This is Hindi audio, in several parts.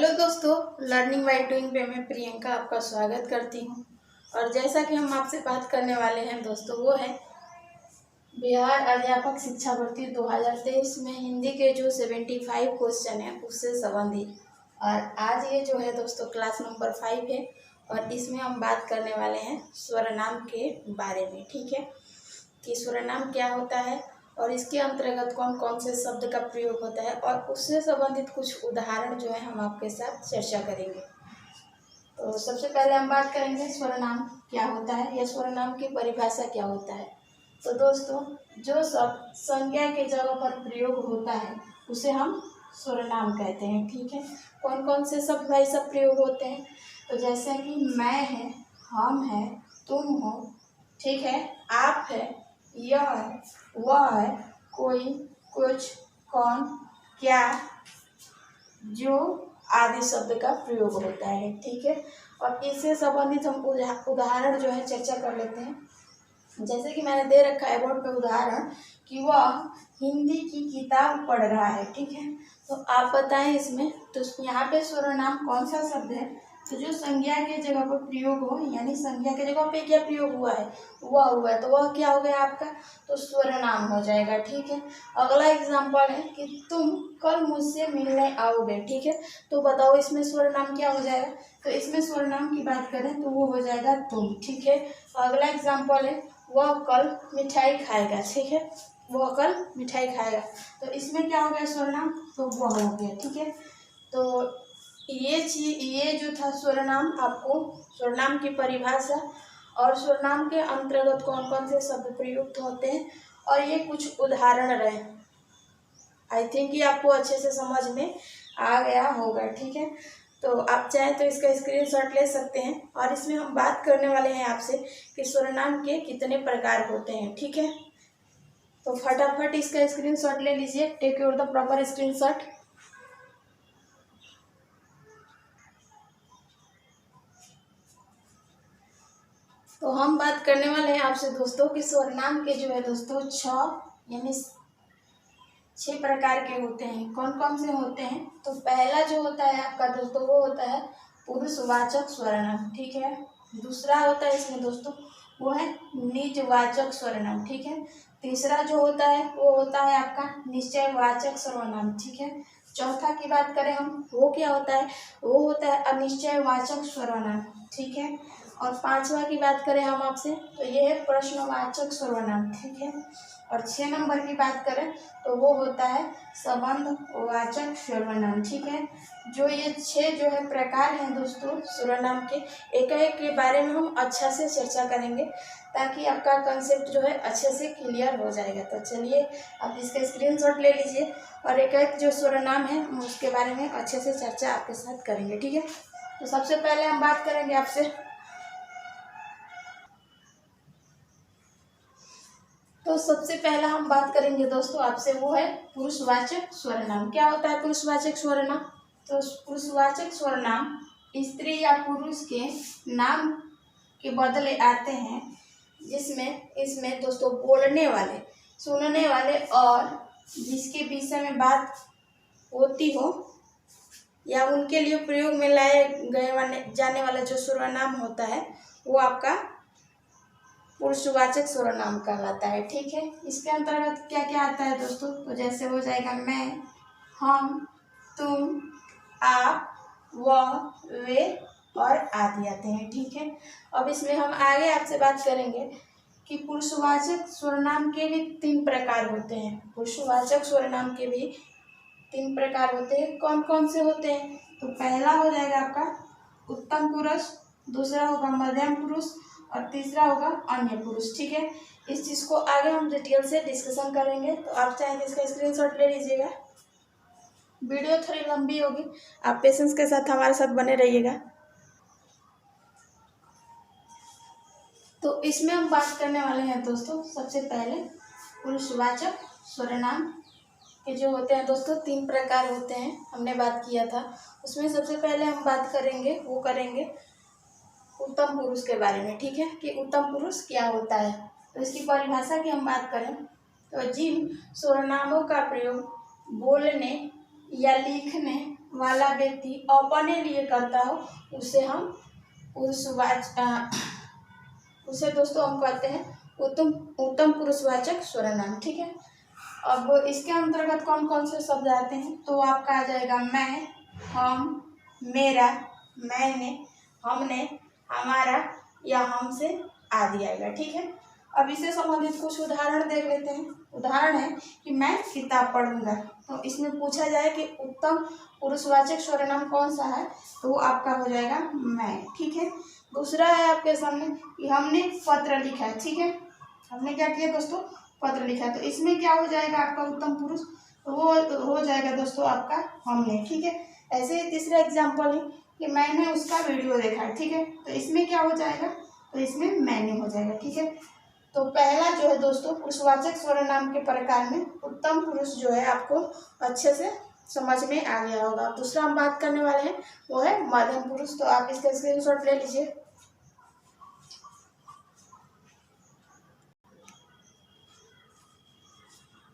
हेलो दोस्तों, लर्निंग बाय डूइंग पे मैं प्रियंका आपका स्वागत करती हूँ। और जैसा कि हम आपसे बात करने वाले हैं दोस्तों, वो है बिहार अध्यापक शिक्षा भर्ती 2023 में हिंदी के जो 75 क्वेश्चन हैं उससे संबंधित। और आज ये जो है दोस्तों क्लास नंबर 5 है और इसमें हम बात करने वाले हैं स्वरनाम के बारे में। ठीक है, कि स्वरनाम क्या होता है और इसके अंतर्गत कौन कौन से शब्द का प्रयोग होता है और उससे संबंधित कुछ उदाहरण जो है हम आपके साथ चर्चा करेंगे। तो सबसे पहले हम बात करेंगे स्वरनाम क्या होता है या स्वरनाम की परिभाषा क्या होता है। तो दोस्तों, जो शब्द संज्ञा के जगह पर प्रयोग होता है उसे हम स्वरनाम कहते हैं। ठीक है, कौन कौन से शब्द भाई सब प्रयोग होते हैं? तो जैसे कि मैं है, हम है, तुम हो, ठीक है, आप है, यह है, वह है, कोई, कुछ, कौन, क्या, जो आदि शब्द का प्रयोग होता है। ठीक है, और इससे संबंधित हम उदाहरण जो है चर्चा कर लेते हैं। जैसे कि मैंने दे रखा है बोर्ड पे उदाहरण कि वह हिंदी की किताब पढ़ रहा है। ठीक है, तो आप बताएं इसमें तो यहाँ पे स्वरनाम कौन सा शब्द है? तो जो संज्ञा के जगह पर प्रयोग हो, यानी संज्ञा के जगह पे क्या प्रयोग हुआ है? वह हुआ है, तो वह क्या हो गया आपका? तो स्वरनाम हो जाएगा। ठीक है, अगला एग्जाम्पल है कि तुम कल मुझसे मिलने आओगे। ठीक है, तो बताओ इसमें स्वरनाम क्या हो जाएगा? तो इसमें स्वरनाम की बात करें तो वो हो जाएगा तुम। ठीक है, अगला एग्जाम्पल है वह कल मिठाई खाएगा। ठीक है, वह कल मिठाई खाएगा, तो इसमें क्या हो गया स्वरनाम? तो वह हो गया। ठीक है, तो ये जो था स्वरनाम, आपको स्वरनाम की परिभाषा और स्वरनाम के अंतर्गत कौन कौन से शब्द प्रयुक्त होते हैं और ये कुछ उदाहरण रहे। आई थिंक कि आपको अच्छे से समझ में आ गया होगा। ठीक है, तो आप चाहें तो इसका स्क्रीनशॉट ले सकते हैं और इसमें हम बात करने वाले हैं आपसे कि स्वरनाम के कितने प्रकार होते हैं। ठीक है, तो फटाफट इसका स्क्रीनशॉट ले लीजिए। Take your the proper screenshot. तो हम बात करने वाले हैं आपसे दोस्तों कि स्वरनाम के जो है दोस्तों 6 प्रकार के होते हैं। कौन कौन से होते हैं? तो पहला जो होता है आपका दोस्तों वो होता है पुरुषवाचक स्वरनाम। ठीक है, दूसरा होता है इसमें दोस्तों वो है निजवाचक स्वरनाम। ठीक है, तीसरा जो होता है वो होता है आपका निश्चयवाचक स्वरनाम। ठीक है, चौथा की बात करें हम, वो क्या होता है? वो होता है अनिश्चयवाचक स्वरनाम। ठीक है, और पांचवा की बात करें हम आपसे तो ये है प्रश्नवाचक सर्वनाम। ठीक है, और 6 नंबर की बात करें तो वो होता है संबंधवाचक सर्वनाम। ठीक है, जो ये 6 जो है प्रकार हैं दोस्तों सर्वनाम के, एक एक के बारे में हम अच्छा से चर्चा करेंगे ताकि आपका कंसेप्ट जो है अच्छे से क्लियर हो जाएगा। तो चलिए आप इसका स्क्रीनशॉट ले लीजिए और एक एक जो सर्वनाम है हम उसके बारे में अच्छे से चर्चा आपके साथ करेंगे। ठीक है, तो सबसे पहले हम बात करेंगे आपसे, तो सबसे पहला हम बात करेंगे दोस्तों आपसे वो है पुरुषवाचक स्वरनाम। क्या होता है पुरुषवाचक स्वरनाम? तो पुरुषवाचक स्वरनाम स्त्री या पुरुष के नाम के बदले आते हैं जिसमें इसमें दोस्तों बोलने वाले, सुनने वाले और जिसके विषय में बात होती हो या उनके लिए प्रयोग में लाए गए जाने वाला जो सर्वनाम होता है वो आपका पुरुषवाचक सर्वनाम कहलाता है। ठीक है, इसके अंतर्गत क्या क्या आता है दोस्तों? तो जैसे हो जाएगा मैं, हम, तुम, आप, वह, वे और आदि आते हैं। ठीक है, अब इसमें हम आगे आपसे बात करेंगे कि पुरुषवाचक सर्वनाम के भी 3 प्रकार होते हैं। पुरुषवाचक सर्वनाम के भी 3 प्रकार होते हैं। कौन कौन से होते हैं? तो पहला हो जाएगा आपका उत्तम पुरुष, दूसरा होगा मध्यम पुरुष और तीसरा होगा अन्य पुरुष। ठीक है, इस चीज़ को आगे हम डिटेल से डिस्कशन करेंगे, तो आप चाहें तो इसका स्क्रीनशॉट ले लीजिएगा। वीडियो थोड़ी लंबी होगी, आप पेशेंस के साथ हमारे साथ बने रहिएगा। तो इसमें हम बात करने वाले हैं दोस्तों सबसे पहले पुरुषवाचक सर्वनाम के जो होते हैं दोस्तों 3 प्रकार होते हैं, हमने बात किया था। उसमें सबसे पहले हम बात करेंगे उत्तम पुरुष के बारे में। ठीक है, कि उत्तम पुरुष क्या होता है। तो इसकी परिभाषा की हम बात करें तो जिन सर्वनामों का प्रयोग बोलने या लिखने वाला व्यक्ति अपने लिए करता हो उसे हम उसे दोस्तों हम कहते हैं उत्तम पुरुषवाचक सर्वनाम। ठीक है। अब इसके अंतर्गत कौन कौन से शब्द आते हैं, तो आपका आ जाएगा मैं, हम, मेरा, मैंने, हमने, हमारा या हमसे आदि आएगा। ठीक है। अब इससे संबंधित कुछ उदाहरण देख लेते हैं। उदाहरण है कि मैं किताब पढ़ूंगा, तो इसमें पूछा जाए कि उत्तम पुरुषवाचक सर्वनाम कौन सा है, तो वो आपका हो जाएगा मैं। ठीक है। दूसरा है आपके सामने कि हमने पत्र लिखा है। ठीक है। हमने क्या किया दोस्तों, पत्र लिखा है, तो इसमें क्या हो जाएगा आपका उत्तम पुरुष, तो वो हो जाएगा दोस्तों आपका हमने। ठीक है। ऐसे ही तीसरा एग्जाम्पल है कि मैंने उसका वीडियो देखा है। ठीक है। तो इसमें क्या हो जाएगा, तो इसमें मैंने हो जाएगा। ठीक है। तो पहला जो है दोस्तों पुरुषवाचक सर्वनाम के प्रकार में उत्तम पुरुष जो है आपको अच्छे से समझ में आ गया होगा। दूसरा हम बात करने वाले हैं वो है मध्यम पुरुष। तो आप इसका स्क्रीनशॉट ले लीजिए।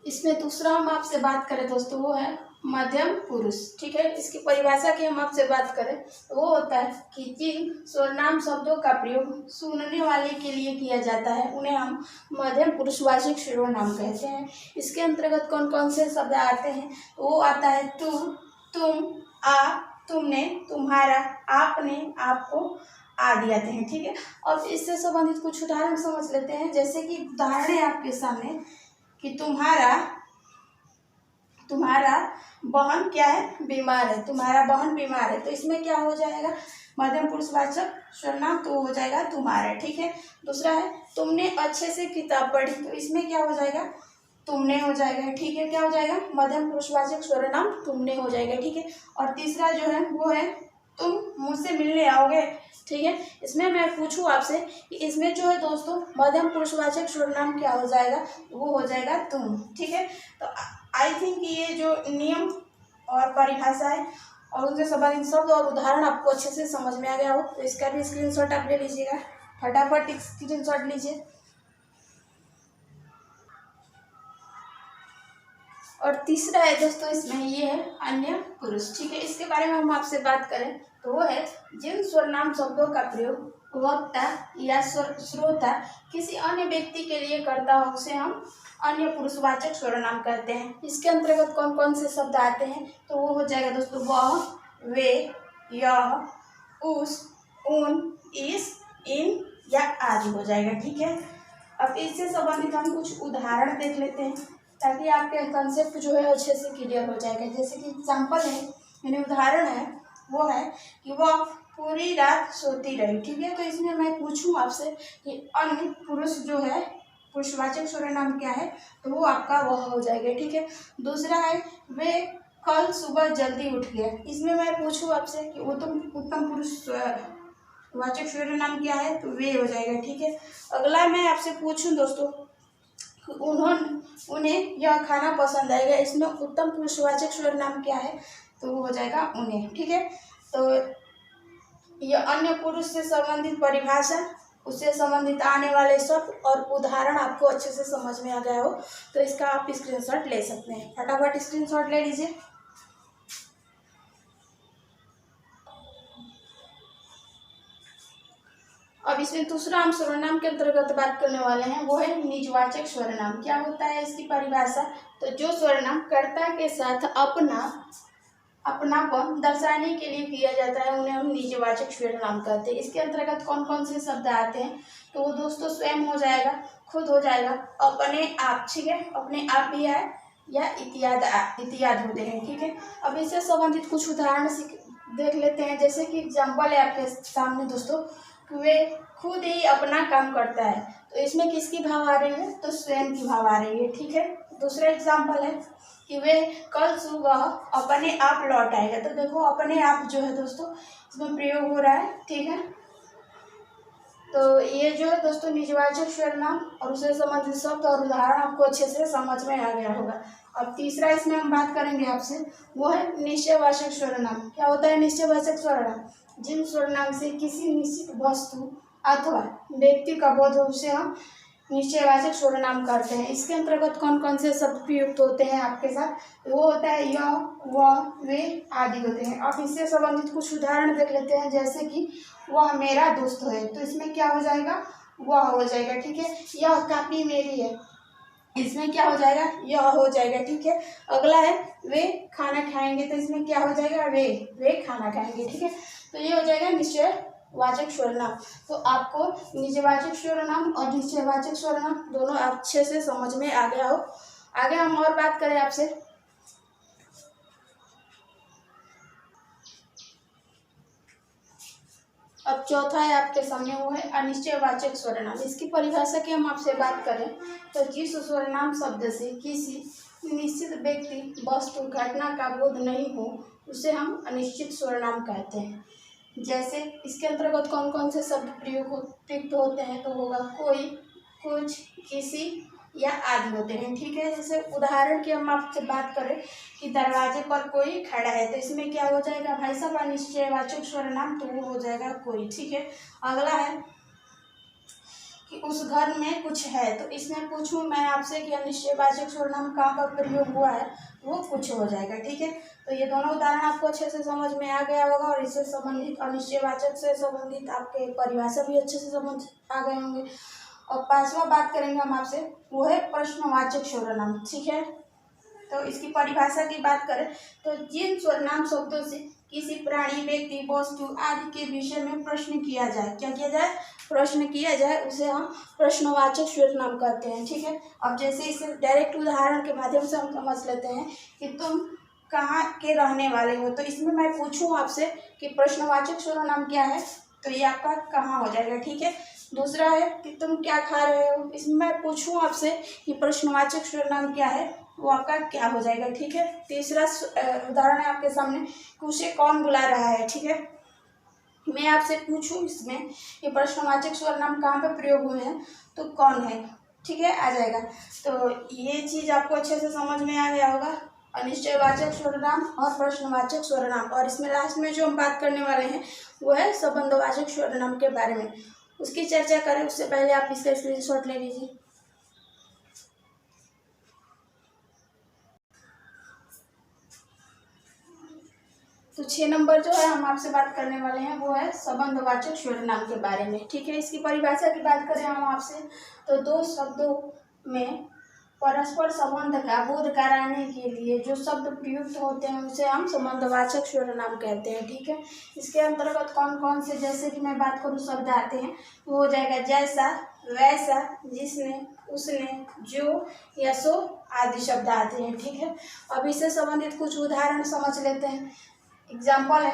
इसमें दूसरा हम आपसे बात करें दोस्तों वो है मध्यम पुरुष। ठीक है। इसकी परिभाषा की हम आपसे बात करें तो वो होता है कि जिन सर्वनाम शब्दों का प्रयोग सुनने वाले के लिए किया जाता है उन्हें हम मध्यम पुरुषवाचक सर्वनाम कहते हैं। इसके अंतर्गत कौन कौन से शब्द आते हैं, वो आता है तू, तुम, आप, तुमने, तुम्हारा, आपने, आपको आदि आते हैं। ठीक है। अब इससे संबंधित कुछ उदाहरण समझ लेते हैं। जैसे कि उदाहरण है आपके सामने कि तुम्हारा बहन क्या है, बीमार है, तुम्हारा बहन बीमार है, तो इसमें क्या हो जाएगा मध्यम पुरुषवाचक सर्वनाम, तो हो जाएगा तुम्हारा। ठीक है। दूसरा है तुमने अच्छे से किताब पढ़ी, तो इसमें क्या हो जाएगा, तुमने हो जाएगा। ठीक है। क्या हो जाएगा मध्यम पुरुषवाचक सर्वनाम तुमने हो जाएगा। ठीक है। और तीसरा जो है वो है तुम मुझसे मिलने आओगे। ठीक है। इसमें मैं पूछूं आपसे कि इसमें जो है दोस्तों मध्यम पुरुषवाचक सर्वनाम क्या हो जाएगा, वो हो जाएगा तुम। ठीक है। तो आई थिंक ये जो नियम और परिभाषा है और उनसे संबंधित शब्द और उदाहरण आपको अच्छे से समझ में आ गया हो, तो इसका भी स्क्रीनशॉट आप ले लीजिएगा। फटाफट स्क्रीनशॉट लीजिए। और तीसरा है दोस्तों इसमें ये है अन्य पुरुष। ठीक है। इसके बारे में हम आपसे बात करें तो वो है जिन सर्वनाम शब्दों का प्रयोग वक्ता या श्रोता किसी अन्य व्यक्ति के लिए करता हो उसे हम अन्य पुरुषवाचक सर्वनाम कहते हैं। इसके अंतर्गत कौन कौन से शब्द आते हैं, तो वो हो जाएगा दोस्तों वह, वे, यह, उस, उन, इस, इन या आदि हो जाएगा। ठीक है। अब इससे संबंधित हम कुछ उदाहरण देख लेते हैं ताकि आपके कंसेप्ट जो है अच्छे से क्लियर हो जाएगा। जैसे कि एग्जाम्पल है यानी उदाहरण है वो है कि वह पूरी रात सोती रही। ठीक है। तो इसमें मैं पूछूं आपसे कि अन्य पुरुष जो है पुरुषवाचक सर्वनाम क्या है, तो वो आपका वह हो जाएगा। ठीक है। दूसरा है वे कल सुबह जल्दी उठ गए। इसमें मैं पूछूं आपसे कि उत्तम पुरुषवाचक सर्वनाम क्या है, तो वे हो जाएगा। ठीक है। अगला मैं आपसे पूछूं दोस्तों उन्हें यह खाना पसंद आएगा। इसमें उत्तम पुरुषवाचक सर्वनाम क्या है, तो वो हो जाएगा उन्हें। ठीक है। तो यह अन्य पुरुष से संबंधित परिभाषा, उससे संबंधित आने वाले शब्द और उदाहरण आपको अच्छे से समझ में आ गया हो तो इसका आप स्क्रीनशॉट ले सकते हैं। फटाफट स्क्रीनशॉट ले लीजिए। अब इसमें दूसरा हम सर्वनाम के अंतर्गत बात करने वाले हैं वो है निजवाचक सर्वनाम। क्या होता है इसकी परिभाषा, तो जो सर्वनाम कर्ता के साथ अपनापन दर्शाने के लिए किया जाता है उन्हें हम निजवाचक सर्वनाम कहते हैं। इसके अंतर्गत कौन कौन से शब्द आते हैं, तो वो दोस्तों स्वयं हो जाएगा, खुद हो जाएगा, अपने आप। ठीक है। अपने आप भी है या इत्यादि होते हैं। ठीक है। अब इससे संबंधित कुछ उदाहरण देख लेते हैं। जैसे कि एग्जाम्पल है आपके सामने दोस्तों, वे खुद ही अपना काम करता है, तो इसमें किसकी भाव आ रही है, तो स्वयं की भाव आ रही है। ठीक है। दूसरा एग्जाम्पल है कि वे कल सुबह अपने आप लौट आएगा, तो देखो अपने आप जो है दोस्तों इसमें प्रयोग हो रहा है। ठीक है। तो ये जो है दोस्तों निजवाचक सर्वनाम और उससे संबंधित शब्द और उदाहरण आपको अच्छे से समझ में आ गया होगा। अब तीसरा इसमें हम बात करेंगे आपसे वो है निश्चयवाचक सर्वनाम। क्या होता है निश्चयवाचक सर्वनाम, जिन सर्वनाम से किसी निश्चित वस्तु अथवा व्यक्ति का बोध हो उसे हम निश्चयवाचक सर्वनाम करते हैं। इसके अंतर्गत कौन कौन से शब्द प्रयुक्त होते हैं आपके साथ? वो होता है यह, वह, वे आदि होते हैं। अब इससे संबंधित कुछ उदाहरण देख लेते हैं, जैसे कि वह मेरा दोस्त है, तो इसमें क्या हो जाएगा? वह हो जाएगा, ठीक है। यह कापी मेरी है, इसमें क्या हो जाएगा? यह हो जाएगा, ठीक है। अगला है वे खाना खाएंगे, तो इसमें क्या हो जाएगा? वे खाना खाएंगे, ठीक है। तो ये हो जाएगा निश्चयवाचक सर्वनाम। तो आपको निजवाचक सर्वनाम और निश्चयवाचक सर्वनाम दोनों अच्छे से समझ में आ गया हो। आगे हम और बात करें आपसे। अब चौथा है आपके सामने, वो है अनिश्चयवाचक सर्वनाम। इसकी परिभाषा की हम आपसे बात करें तो जिस सर्वनाम शब्द से किसी निश्चित व्यक्ति, वस्तु, घटना का बोध नहीं हो उसे हम अनिश्चित सर्वनाम कहते हैं। जैसे इसके अंतर्गत कौन कौन से शब्द प्रयुक्त होते हैं? तो होगा कोई, कुछ, किसी या आदि होते हैं, ठीक है। जैसे उदाहरण की हम आपसे बात करें कि दरवाजे पर कोई खड़ा है, तो इसमें क्या हो जाएगा भाई साहब? अनिश्चयवाचक सर्वनाम, तो वो हो जाएगा कोई, ठीक है। अगला है कि उस घर में कुछ है, तो इसमें पूछूं मैं आपसे कि अनिश्चयवाचक सर्वनाम कहाँ पर प्रयोग हुआ है? वो कुछ हो जाएगा, ठीक है। तो ये दोनों उदाहरण आपको अच्छे से समझ में आ गया होगा और इससे संबंधित अनिश्चयवाचक से संबंधित आपके परिभाषा भी अच्छे से समझ आ गए होंगे। और पांचवा बात करेंगे हम आपसे, वो है प्रश्नवाचक सर्वनाम, ठीक है। तो इसकी परिभाषा की बात करें तो जिन सर्वनाम शब्दों से किसी प्राणी, व्यक्ति, वस्तु आदि के विषय में प्रश्न किया जाए, क्या किया जाए? प्रश्न किया जाए, उसे हम प्रश्नवाचक सर्वनाम कहते हैं, ठीक है। अब जैसे इसे डायरेक्ट उदाहरण के माध्यम से हम समझ लेते हैं कि तुम कहाँ के रहने वाले हो, तो इसमें मैं पूछूं आपसे कि प्रश्नवाचक सर्वनाम क्या है, तो ये आपका कहाँ हो जाएगा, ठीक है। दूसरा है कि तुम क्या खा रहे हो, इसमें मैं पूछूं आपसे कि प्रश्नवाचक सर्वनाम क्या है, वो आपका क्या हो जाएगा, ठीक है। तीसरा उदाहरण है आपके सामने कि उसे कौन बुला रहा है, ठीक है। मैं आपसे पूछूं इसमें कि प्रश्नवाचक सर्वनाम कहाँ पे प्रयोग हुए हैं, तो कौन है, ठीक है, आ जाएगा। तो ये चीज़ आपको अच्छे से समझ में आ गया होगा, अनिश्चयवाचक सर्वनाम और प्रश्नवाचक सर्वनाम। और इसमें लास्ट में जो हम बात करने वाले हैं वो है संबंधवाचक सर्वनाम के बारे में। उसकी चर्चा करें उससे पहले आप इसका स्क्रीनशॉट ले लीजिए। तो 6 नंबर जो है हम आपसे बात करने वाले हैं वो है संबंधवाचक सर्वनाम के बारे में, ठीक है। इसकी परिभाषा की बात करें हम आपसे तो दो शब्दों में परस्पर संबंध का बोध कराने के लिए जो शब्द प्रयुक्त होते हैं उसे हम संबंधवाचक सर्वनाम कहते हैं, ठीक है। इसके अंतर्गत कौन कौन से, जैसे कि मैं बात करूँ, शब्द आते हैं, वो हो जाएगा जैसा, वैसा, जिसने, उसने, जो या सो आदि शब्द आते हैं, ठीक है। अब इससे संबंधित कुछ उदाहरण समझ लेते हैं। एग्जाम्पल है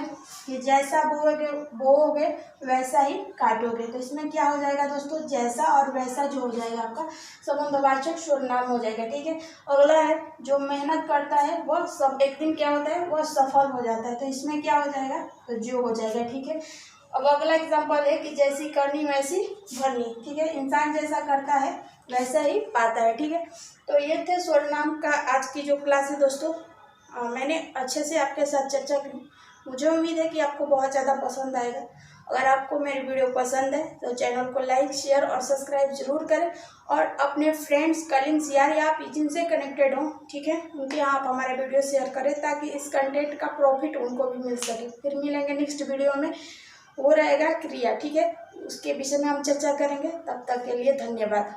कि जैसा बोओगे वैसा ही काटोगे, तो इसमें क्या हो जाएगा दोस्तों? जैसा और वैसा जो हो जाएगा आपका संबंधवाचक सर्वनाम हो जाएगा, ठीक है। अगला है जो मेहनत करता है वह सब एक दिन क्या होता है? वह सफल हो जाता है, तो इसमें क्या हो जाएगा? तो जो हो जाएगा, ठीक है। अब अगला एग्जाम्पल है कि जैसी करनी वैसी भरनी, ठीक है। इंसान जैसा करता है वैसा ही पाता है, ठीक है। तो ये थे सर्वनाम का आज की जो क्लास है दोस्तों, मैंने अच्छे से आपके साथ चर्चा की। मुझे उम्मीद है कि आपको बहुत ज़्यादा पसंद आएगा। अगर आपको मेरी वीडियो पसंद है तो चैनल को लाइक, शेयर और सब्सक्राइब जरूर करें और अपने फ्रेंड्स, कलीग्स या आप जिनसे कनेक्टेड हों, ठीक है, उनके यहाँ आप हमारे वीडियो शेयर करें ताकि इस कंटेंट का प्रॉफिट उनको भी मिल सके। फिर मिलेंगे नेक्स्ट वीडियो में, वो रहेगा क्रिया, ठीक है, उसके विषय में हम चर्चा करेंगे। तब तक के लिए धन्यवाद।